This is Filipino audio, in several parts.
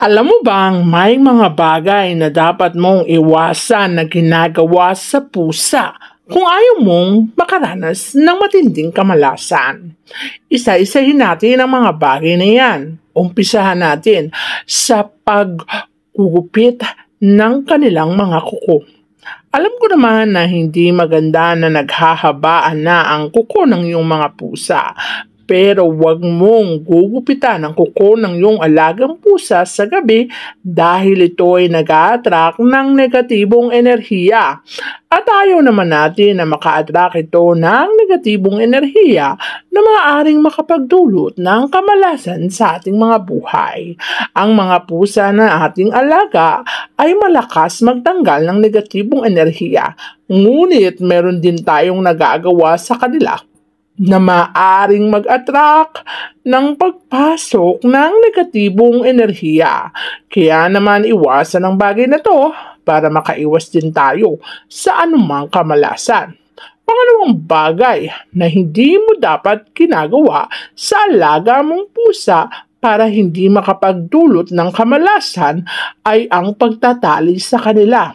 Alam mo bang may mga bagay na dapat mong iwasan na ginagawa sa pusa kung ayaw mong makaranas ng matinding kamalasan? Isa-isahin natin ang mga bagay na yan. Umpisahan natin sa paggugupit ng kanilang mga kuko. Alam ko naman na hindi maganda na naghahabaan na ang kuko ng iyong mga pusa. Pero huwag mong gugupitan ang kuko ng iyong alagang pusa sa gabi dahil ito ay nag-a-attract ng negatibong enerhiya. At ayaw naman natin na maka-attract ito ng negatibong enerhiya na maaaring makapagdulot ng kamalasan sa ating mga buhay. Ang mga pusa na ating alaga ay malakas magtanggal ng negatibong enerhiya. Ngunit meron din tayong nagagawa sa kanila na maaring mag-attract ng pagpasok ng negatibong enerhiya. Kaya naman iwasan ang bagay na to para makaiwas din tayo sa anumang kamalasan. Pangalawang bagay na hindi mo dapat ginagawa sa alaga mong pusa para hindi makapagdulot ng kamalasan ay ang pagtatali sa kanila.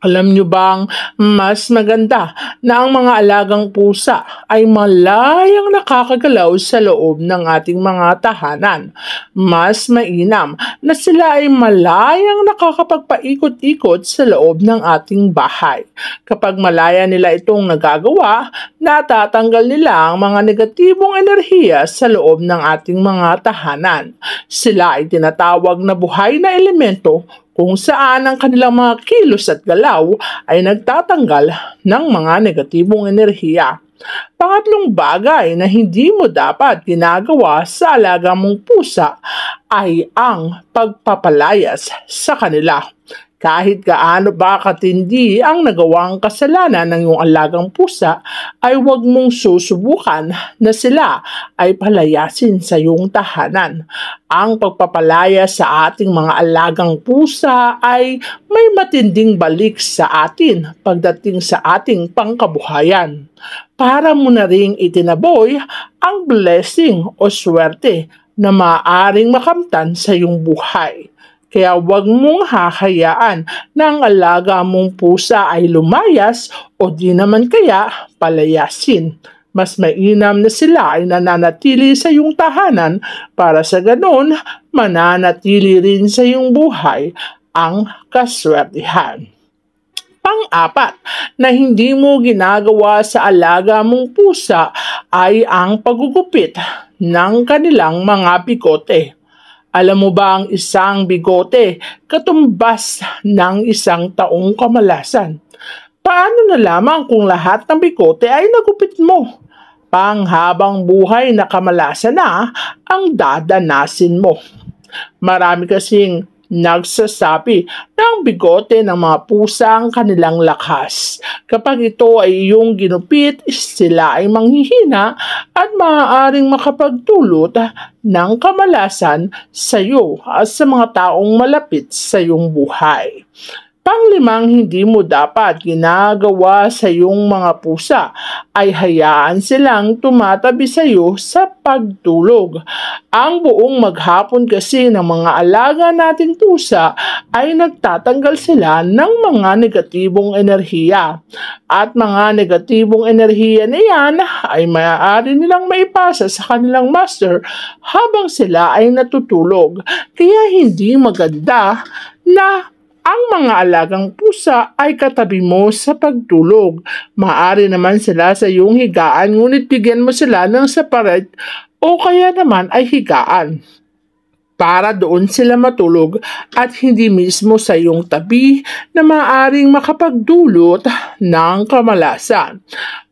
Alam nyo bang mas maganda na ang mga alagang pusa ay malayang nakakagalaw sa loob ng ating mga tahanan? Mas mainam na sila ay malayang nakakapagpaikot-ikot sa loob ng ating bahay. Kapag malaya nila itong nagagawa, natatanggal nila ang mga negatibong enerhiya sa loob ng ating mga tahanan. Sila ay tinatawag na buhay na elemento kung saan ang kanilang mga kilos at galaw ay nagtatanggal ng mga negatibong enerhiya. Pangatlong bagay na hindi mo dapat ginagawa sa alaga mong pusa ay ang pagpapalayas sa kanila. Kahit gaano ba katindi ang nagawang kasalanan ng iyong alagang pusa, ay huwag mong susubukan na sila ay palayasin sa iyong tahanan. Ang pagpapalaya sa ating mga alagang pusa ay may matinding balik sa atin pagdating sa ating pangkabuhayan. Para mo na ring itinaboy ang blessing o swerte na maaaring makamtan sa iyong buhay. Kaya huwag mong hahayaan na ang alaga mong pusa ay lumayas o di naman kaya palayasin. Mas mainam na sila ay nananatili sa iyong tahanan para sa ganon mananatili rin sa iyong buhay ang kaswertihan. Pang-apat na hindi mo ginagawa sa alaga mong pusa ay ang paggugupit ng kanilang mga bigote. Alam mo ba ang isang bigote katumbas ng isang taong kamalasan? Paano na lamang kung lahat ng bigote ay nagupit mo? Panghabang buhay na kamalasan na ang dadanasin mo. Marami kasing nagsasabi na ang bigote ng mga pusa ang kanilang lakas. Kapag ito ay iyong ginupit, sila ay manghihina at maaaring makapagdulot ng kamalasan sa iyo at sa mga taong malapit sa iyong buhay. Panglimang hindi mo dapat ginagawa sa iyong mga pusa ay hayaan silang tumatabi sa iyo sa pagtulog. Ang buong maghapon kasi ng mga alaga nating pusa ay nagtatanggal sila ng mga negatibong enerhiya. At mga negatibong enerhiya na yan ay maaari nilang maipasa sa kanilang master habang sila ay natutulog. Kaya hindi maganda na ang mga alagang pusa ay katabi mo sa pagtulog. Maaari naman sila sa iyong higaan, ngunit bigyan mo sila ng separate o kaya naman ay higaan para doon sila matulog at hindi mismo sa iyong tabi na maaaring makapagdulot ng kamalasan.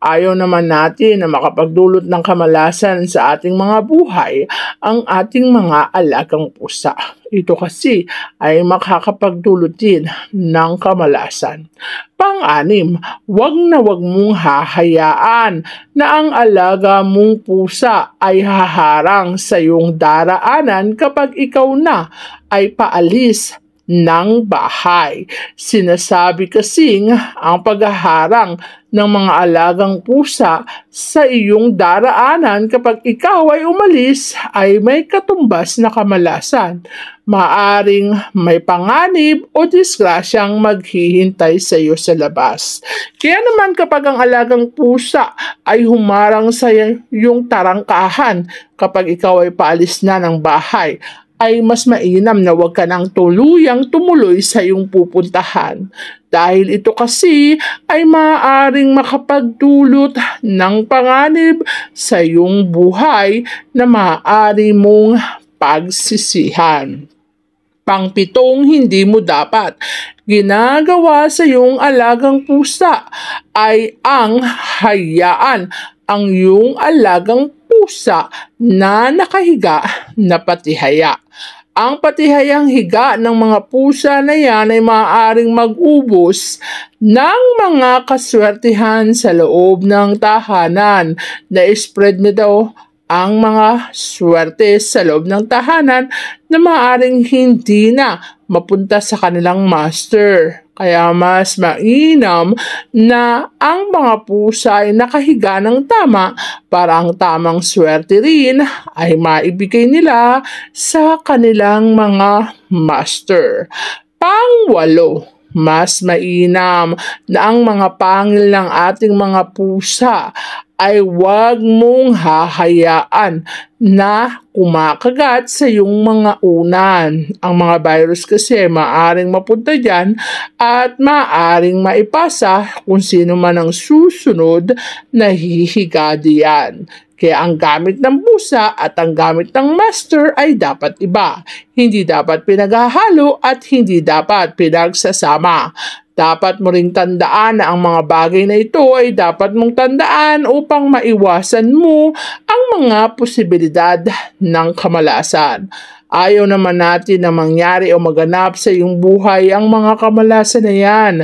Ayaw naman natin na makapagdulot ng kamalasan sa ating mga buhay ang ating mga alagang pusa. Ito kasi ay makakapagdulot din ng kamalasan. Pang-anim, huwag mong hahayaan na ang alaga mong pusa ay haharang sa iyong daraanan kapag ikaw na ay paalis ng bahay. Sinasabi kasing ang paghaharang ng mga alagang pusa sa iyong daraanan kapag ikaw ay umalis ay may katumbas na kamalasan. Maaring may panganib o disgrasyang maghihintay sa iyo sa labas. Kaya naman kapag ang alagang pusa ay humarang sa iyong tarangkahan kapag ikaw ay paalis na ng bahay, ay mas mainam na huwag ka nang tuluyang tumuloy sa iyong pupuntahan. Dahil ito kasi ay maaaring makapagdulot ng panganib sa iyong buhay na maaari mong pagsisihan. Pangpitong hindi mo dapat ginagawa sa iyong alagang pusa ay ang hayaan ang iyong alagang pusa na nakahiga na patihaya. Ang patihayang higa ng mga pusa na yan ay maaaring mag-ubos ng mga kaswertihan sa loob ng tahanan. Na-spread na daw ang mga swerte sa loob ng tahanan na maaaring hindi na mapunta sa kanilang master. Kaya mas mainam na ang mga pusa ay nakahiga ng tama para ang tamang swerte rin ay maibigay nila sa kanilang mga master. Pangwalo, mas mainam na ang mga pangil ng ating mga pusa ay huwag mong hahayaan na kumakagat sa iyong mga unan. Ang mga virus kasi maaring mapunta dyan at maaring maipasa kung sino man ang susunod na hihiga diyan. Kaya ang gamit ng pusa at ang gamit ng master ay dapat iba. Hindi dapat pinaghahalo at hindi dapat pinagsasama. Dapat mo ring tandaan na ang mga bagay na ito ay dapat mong tandaan upang maiwasan mo ang mga posibilidad ng kamalasan. Ayaw naman natin na mangyari o maganap sa iyong buhay ang mga kamalasan na yan.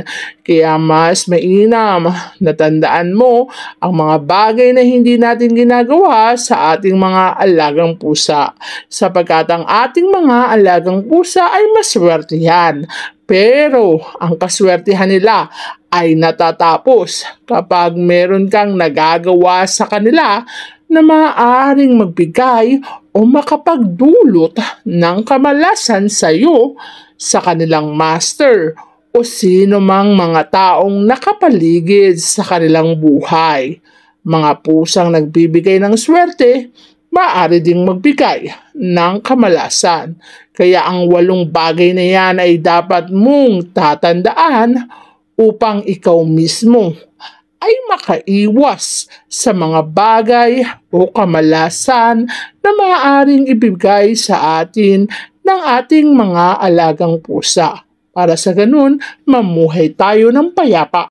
Kaya mas mainam na tandaan mo ang mga bagay na hindi natin ginagawa sa ating mga alagang pusa. Sapagkat ang ating mga alagang pusa ay maswertihan. Pero ang kaswertihan nila ay natatapos kapag meron kang nagagawa sa kanila na maaaring magbigay o makapagdulot ng kamalasan sa iyo, sa kanilang master o sino mang mga taong nakapaligid sa kanilang buhay. Mga pusang nagbibigay ng swerte, maaari ding magbigay ng kamalasan. Kaya ang 8 bagay na yan ay dapat mong tatandaan upang ikaw mismo ay makaiwas sa mga bagay o kamalasan na maaaring ibigay sa atin ng ating mga alagang pusa. Para sa ganun, mamuhay tayo ng payapa